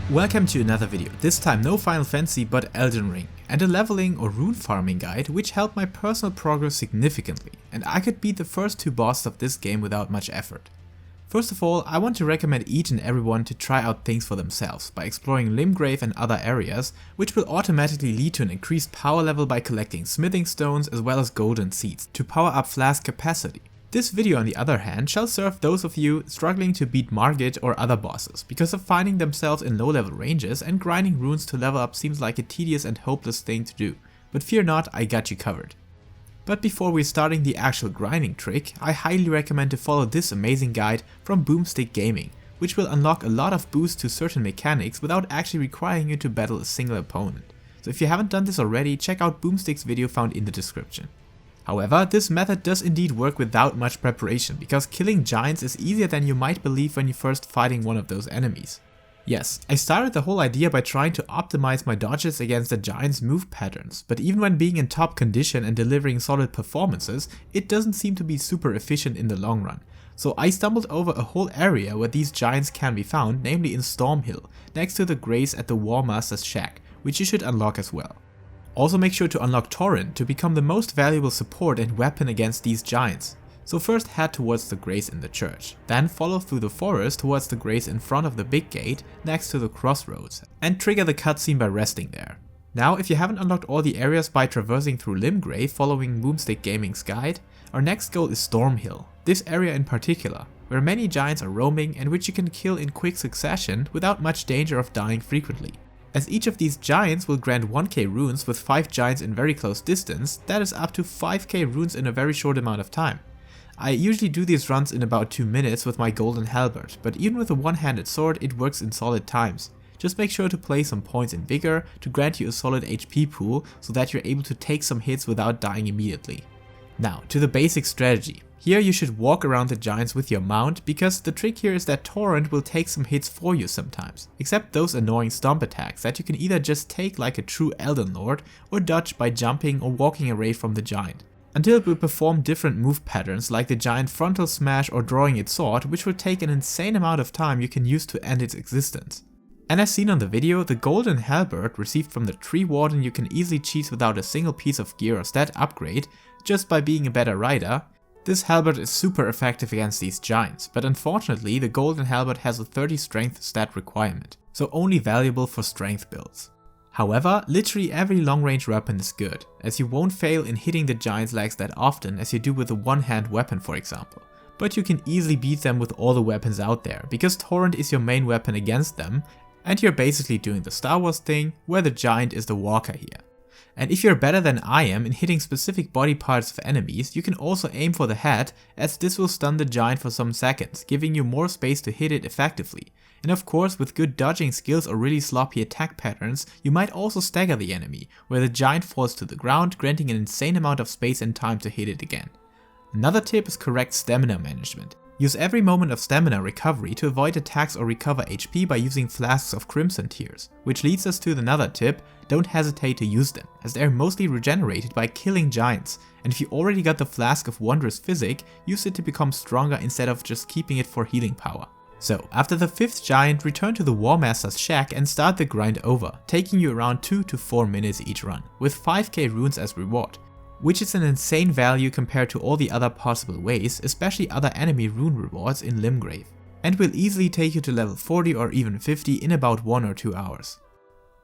Welcome to another video, this time no Final Fantasy but Elden Ring, and a leveling or rune farming guide which helped my personal progress significantly, and I could beat the first two bosses of this game without much effort. First of all, I want to recommend each and everyone to try out things for themselves by exploring Limgrave and other areas, which will automatically lead to an increased power level by collecting smithing stones as well as golden seeds to power up flask capacity. This video on the other hand shall serve those of you struggling to beat Margit or other bosses because of finding themselves in low level ranges and grinding runes to level up seems like a tedious and hopeless thing to do, but fear not, I got you covered. But before we're starting the actual grinding trick, I highly recommend to follow this amazing guide from Boomstick Gaming, which will unlock a lot of boosts to certain mechanics without actually requiring you to battle a single opponent. So if you haven't done this already, check out Boomstick's video found in the description. However, this method does indeed work without much preparation, because killing giants is easier than you might believe when you're first fighting one of those enemies. Yes, I started the whole idea by trying to optimize my dodges against the giants' move patterns, but even when being in top condition and delivering solid performances, it doesn't seem to be super efficient in the long run. So I stumbled over a whole area where these giants can be found, namely in Stormhill, next to the grace at the War Master's shack, which you should unlock as well. Also make sure to unlock Torrent to become the most valuable support and weapon against these giants. So first head towards the grace in the church, then follow through the forest towards the grace in front of the big gate next to the crossroads, and trigger the cutscene by resting there. Now if you haven't unlocked all the areas by traversing through Limgrave following Boomstick Gaming's guide, our next goal is Stormhill, this area in particular, where many giants are roaming and which you can kill in quick succession without much danger of dying frequently. As each of these giants will grant 1k runes with 5 giants in very close distance, that is up to 5k runes in a very short amount of time. I usually do these runs in about 2 minutes with my golden halberd, but even with a one-handed sword it works in solid times. Just make sure to place some points in vigor to grant you a solid HP pool so that you're able to take some hits without dying immediately. Now to the basic strategy. Here you should walk around the giants with your mount, because the trick here is that Torrent will take some hits for you sometimes, except those annoying stomp attacks that you can either just take like a true Elden Lord or dodge by jumping or walking away from the giant, until it will perform different move patterns like the giant frontal smash or drawing its sword, which will take an insane amount of time you can use to end its existence. And as seen on the video, the golden halberd received from the tree warden you can easily cheese without a single piece of gear or stat upgrade, just by being a better rider. This halberd is super effective against these giants, but unfortunately the golden halberd has a 30 strength stat requirement, so only valuable for strength builds. However, literally every long range weapon is good, as you won't fail in hitting the giants' legs that often as you do with a one-hand weapon for example. But you can easily beat them with all the weapons out there, because Torrent is your main weapon against them, and you're basically doing the Star Wars thing, where the giant is the walker here. And if you're better than I am in hitting specific body parts of enemies, you can also aim for the head, as this will stun the giant for some seconds, giving you more space to hit it effectively. And of course, with good dodging skills or really sloppy attack patterns, you might also stagger the enemy, where the giant falls to the ground, granting an insane amount of space and time to hit it again. Another tip is correct stamina management. Use every moment of stamina recovery to avoid attacks or recover HP by using flasks of Crimson Tears, which leads us to another tip: don't hesitate to use them, as they are mostly regenerated by killing giants, and if you already got the Flask of Wondrous Physic, use it to become stronger instead of just keeping it for healing power. So, after the 5th giant, return to the War Master's shack and start the grind over, taking you around 2 to 4 minutes each run, with 5k runes as reward, which is an insane value compared to all the other possible ways, especially other enemy rune rewards in Limgrave, and will easily take you to level 40 or even 50 in about 1 or 2 hours.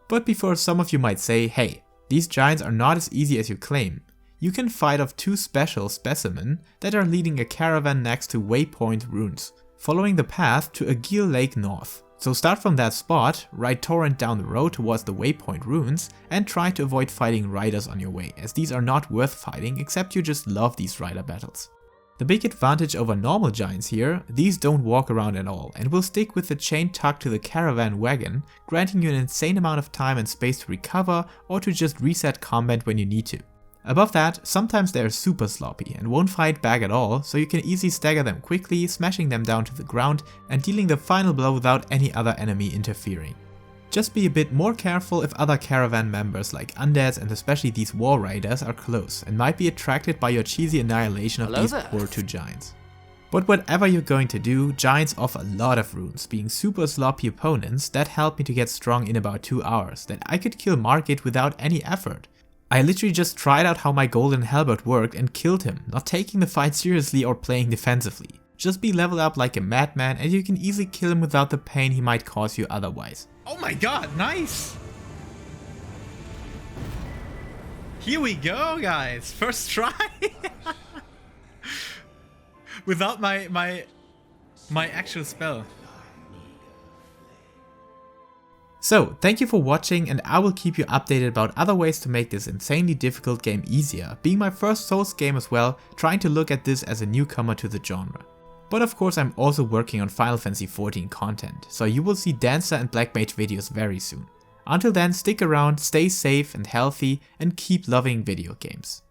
But before some of you might say, hey, these giants are not as easy as you claim, you can fight off 2 special specimen that are leading a caravan next to Waypoint Runes, following the path to Agil Lake North. So start from that spot, ride Torrent down the road towards the Waypoint Runes, and try to avoid fighting riders on your way, as these are not worth fighting except you just love these rider battles. The big advantage over normal giants here, these don't walk around at all and will stick with the chain tucked to the caravan wagon, granting you an insane amount of time and space to recover or to just reset combat when you need to. Above that, sometimes they are super sloppy and won't fight back at all, so you can easily stagger them quickly, smashing them down to the ground and dealing the final blow without any other enemy interfering. Just be a bit more careful if other caravan members like undeads and especially these war riders are close and might be attracted by your cheesy annihilation of these poor 2 giants. But whatever you're going to do, giants offer a lot of runes, being super sloppy opponents that helped me to get strong in about 2 hours, that I could kill Margit without any effort. I literally just tried out how my golden halberd worked and killed him, not taking the fight seriously or playing defensively. Just be leveled up like a madman and you can easily kill him without the pain he might cause you otherwise. Oh my god, nice! Here we go, guys! First try! Without my actual spell. So, thank you for watching, and I will keep you updated about other ways to make this insanely difficult game easier, being my first Souls game as well, trying to look at this as a newcomer to the genre. But of course I'm also working on Final Fantasy XIV content, so you will see Dancer and Black Mage videos very soon. Until then, stick around, stay safe and healthy, and keep loving video games.